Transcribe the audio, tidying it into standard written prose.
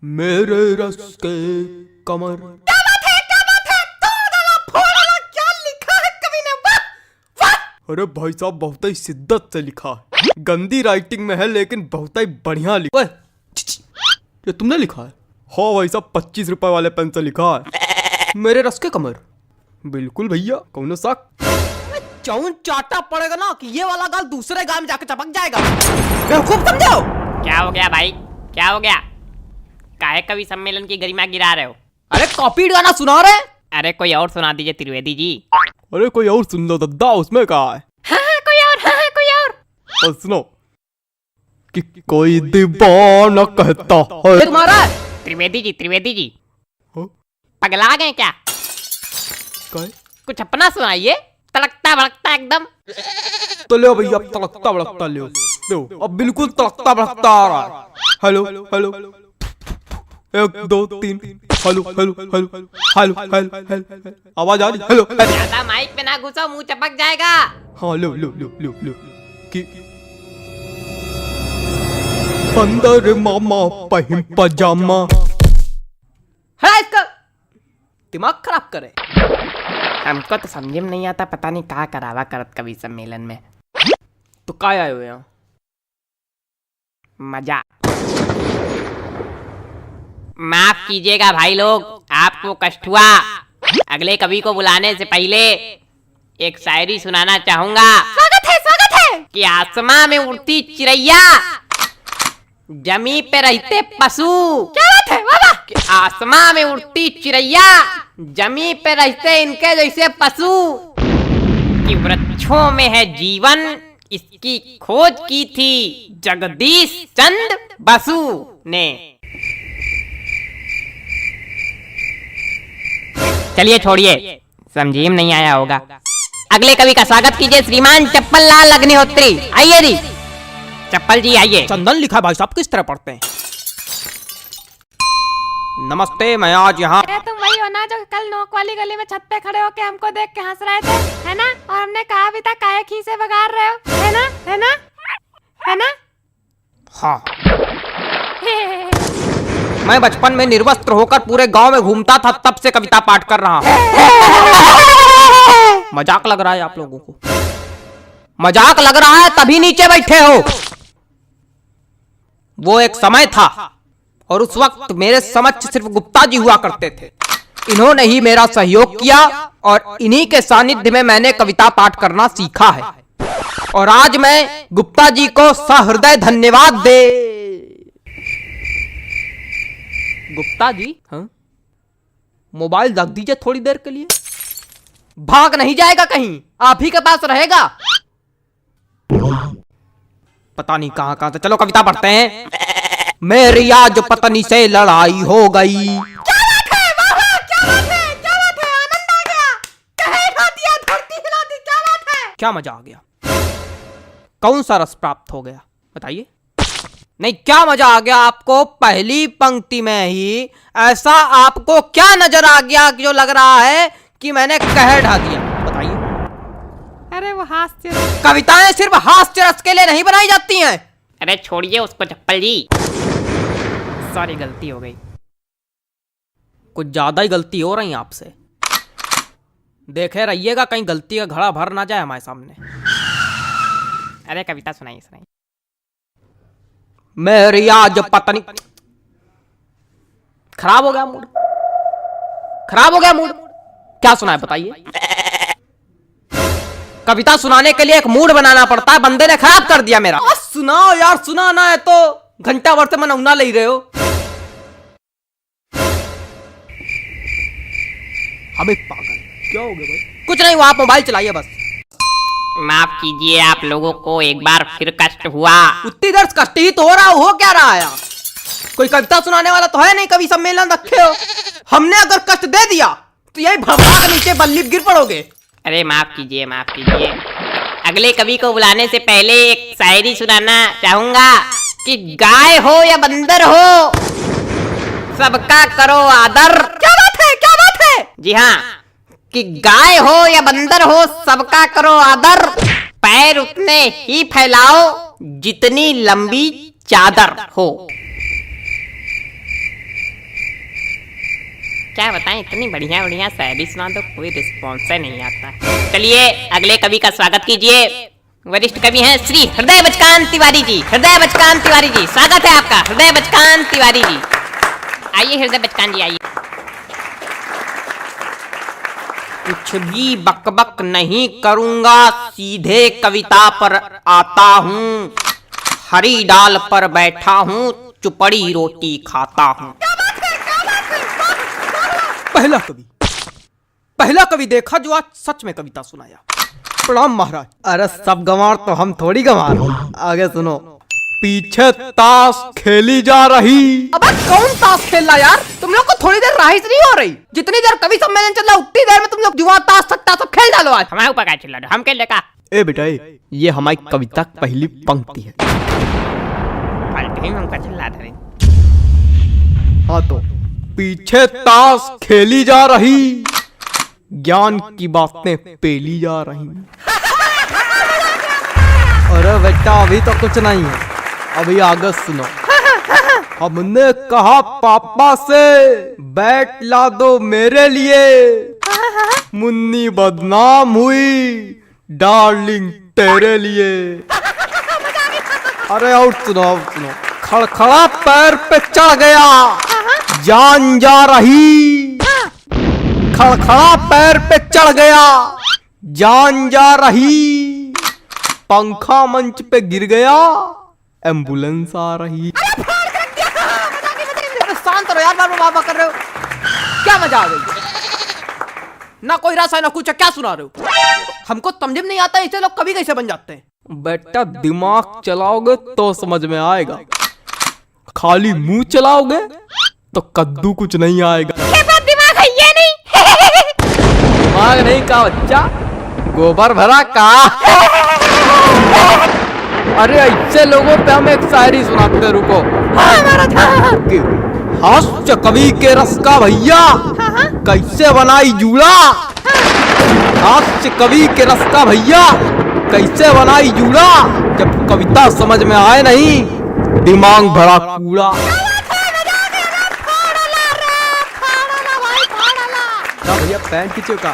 मेरे रस के कमर। क्या बात है, क्या बात है, तोड़ डाला, फोड़ डाला, क्या लिखा है कवि ने, वाह वाह। अरे भाई साहब बहुत ही शिद्दत से लिखा है, गंदी राइटिंग में है लेकिन बहुत ही बढ़िया लिखा है। ये तुमने लिखा है? हाँ भाई साहब 25 रुपए वाले पेन से लिखा है, मेरे रस के कमर। बिल्कुल भैया, कौन शक। चौन चाटा पड़ेगा ना कि ये वाला गाल दूसरे गाल में जाकर चपक जाएगा। बेवकूफ समझो। क्या हो गया भाई, क्या हो गया? काहे कवि सम्मेलन की गरिमा गिरा रहे हो? अरे कॉपी गाना सुना रहे। अरे कोई और सुना दीजिए त्रिवेदी जी। अरे कोई और सुन लो दद्दा, उसमें कहा है। हाँ, कोई और, हाँ, कोई और। और सुनो कि कोई दीवाना कहता है। तुम्हारा त्रिवेदी जी हाँ? पगला गए क्या? काय? कुछ अपना सुनाइए, तड़कता भड़कता एकदम। तो ले भैया, तड़कता भड़कता ले लो, अब बिल्कुल तड़कता भड़कता आ रहा है। Hello hello, 1 2 3, hello hello hello hello hello hello, आवाज आ रही? Hello hello. ज्यादा माइक पे ना घुसो, मुंह चपक जाएगा। हाँ लो लो लो लो लो कि अंदर मामा पहिम पजामा। है इसका दिमाग खराब करे। हमको तो समझ में नहीं आता, पता नहीं कहाँ करावा करत कवि सम्मेलन में। तो काय आए हुए हैं? मजा। माफ कीजिएगा भाई लोग, आपको कष्ट हुआ। अगले कवि को बुलाने से पहले एक शायरी सुनाना चाहूंगा। स्वागत है कि आसमां में उड़ती चिड़ैया, जमी पे रहते पशु। क्या बात है, वाह वाह। कि आसमां में उड़ती चिड़ैया, जमी पे रहते इनके जैसे पशु। कि वृक्षों में है जीवन, इसकी खोज की थी जगदीश चंद्र बसु ने। चलिए छोड़िए, समझिए नहीं आया होगा। अगले कवि का स्वागत कीजिए श्रीमान चप्पल लाल अग्निहोत्री। आइए जी, चप्पल जी आइए। चंदन लिखा भाई साहब किस तरह पढ़ते हैं? नमस्ते, मैं आज यहाँ। तुम वही हो ना जो कल नोक वाली गली में छत पे खड़े होके हमको देख के हंस रहे थे, है ना? और हमने कहा भी था काहे खीसे बगाड़ रहे हो, है ना, है ना, है ना? हाँ, मैं बचपन में निर्वस्त्र होकर पूरे गांव में घूमता था, तब से कविता पाठ कर रहा हूँ। मजाक लग रहा है आप लोगों को? मजाक लग रहा है तभी नीचे बैठे हो। वो एक समय था और उस वक्त मेरे समक्ष सिर्फ गुप्ता जी हुआ करते थे। इन्होंने ही मेरा सहयोग किया और इन्हीं के सानिध्य में मैंने कविता पाठ करना सीखा है। और आज मैं गुप्ता जी को सहृदय धन्यवाद दे। गुप्ता जी, हाँ? मोबाइल रख दीजिए थोड़ी देर के लिए। भाग नहीं जाएगा कहीं, आप ही के पास रहेगा। पता नहीं कहां कहां से। चलो कविता पढ़ते हैं। मेरी आज पत्नी से लड़ाई हो गई। क्या बात है, वाह वाह, क्या बात है, क्या बात है, आनंद आ गया। कहे खा दिया, धरती हिला दी, क्या बात है। क्या मजा आ गया? कौन सा रस प्राप्त हो गया बताइए? नहीं, क्या मजा आ गया आपको? पहली पंक्ति में ही ऐसा आपको क्या नजर आ गया जो लग रहा है कि मैंने कह ढा दिया? बताइए। अरे वो हास्य। कविताएं सिर्फ हास्य रस के लिए नहीं बनाई जाती हैं। अरे छोड़िए उसको चप्पल जी, सॉरी गलती हो गई। कुछ ज्यादा ही गलती हो रही है आपसे। देखे रहिएगा कहीं गलती का घड़ा भर ना जाए हमारे सामने। अरे कविता सुनाइए सुनाइए। मेरी आज पत्नी। खराब हो गया मूड, खराब हो गया मूड। क्या सुनाए बताइए? कविता सुनाने के लिए एक मूड बनाना पड़ता है, बंदे ने खराब कर दिया मेरा। सुनाओ यार, सुनाना है तो घंटा भर से मनौना ले रहे हो। अबे पागल, क्या हो गया भाई? कुछ नहीं हुआ, आप मोबाइल चलाइए बस। माफ कीजिए, आप लोगों को एक बार फिर कष्ट हुआ। उतनी देर कष्ट ही तो हो रहा, हो क्या रहा है? कोई कविता सुनाने वाला तो है नहीं, कवि सम्मेलन रखे हो। हमने अगर कष्ट दे दिया तो यही भगवान के नीचे बल्ली गिर पड़ोगे। अरे माफ कीजिए, माफ कीजिए। अगले कवि को बुलाने से पहले एक शायरी सुनाना चाहूंगा। कि गाय हो या बंदर हो, सबका करो आदर। क्या बात है, क्या बात है? जी हाँ, कि गाय हो या बंदर हो, सबका करो आदर। पैर उतने ही फैलाओ जितनी लंबी चादर हो। क्या बताएं, इतनी बढ़िया बढ़िया शायरी सुना दो, कोई रिस्पॉन्स नहीं आता। चलिए अगले कवि का स्वागत कीजिए। वरिष्ठ कवि हैं श्री हृदय बचकान तिवारी जी। हृदय बचकान तिवारी जी, स्वागत है आपका। हृदय बचकान तिवारी जी, आइए हृदय बचकान जी आइए। कुछ भी बकबक नहीं करूंगा, सीधे कविता पर आता हूँ। हरी डाल पर बैठा हूँ, चुपड़ी रोटी खाता हूँ। पहला कवि देखा जो आज सच में कविता सुनाया। प्रणाम महाराज। अरे सब गंवार तो हम थोड़ी गंवार। आगे सुनो। पीछे ताश खेली जा रही। अबे कौन ताश खेल रहा यार? तुम लोग को थोड़ी देर राहिश नहीं हो रही? जितनी देर कवि सम्मेलन चल रहा उतनी देर में तुम लोग जुआ ताश सट्टा सब खेल डालो आज। हमारे ऊपर क्या चिल्ला रहे हो? हम खेल लेगा। ए बेटा ये हमारी कविता की पहली पंक्ति है। फालतू ही हमका चिल्ला रहे। हाँ तो पीछे ताश खेली जा रही, ज्ञान की बातें पेली जा रही। अरे बेटा अभी तो कुछ नहीं है, अभी आगे सुनो। हमने कहा पापा से बैट ला दो मेरे लिए, मुन्नी बदनाम हुई डार्लिंग तेरे लिए। अरे और सुनो खड़खड़ा पैर पे चढ़ गया, जान जा रही। खड़खड़ा पैर पे चढ़ गया, जान जा रही। पंखा मंच पे गिर गया, एम्बुलेंस आ रही। शांत रहो यार, बाबा कर रहे हो क्या? मजा आ गई? ना कोई रस है ना कुछ, क्या सुना रहे हो? हमको समझ में नहीं आता ऐसे लोग कभी कैसे बन जाते हैं। बेटा दिमाग चलाओगे तो समझ में आएगा, खाली मुंह चलाओगे तो कद्दू कुछ नहीं आएगा। दिमाग है ये नहीं। दिमाग नहीं का बच्चा, गोबर भरा का। अरे ऐसे लोगों पे हम एक शायरी सुनाते, रुको। हास्य कवि के रस का भैया कैसे बनाई जूड़ा। हास्य कवि के रस का भैया कैसे बनाई जूड़ा, जब कविता समझ में आए नहीं दिमाग भरा कूड़ा। भैया पैंट खींचो का।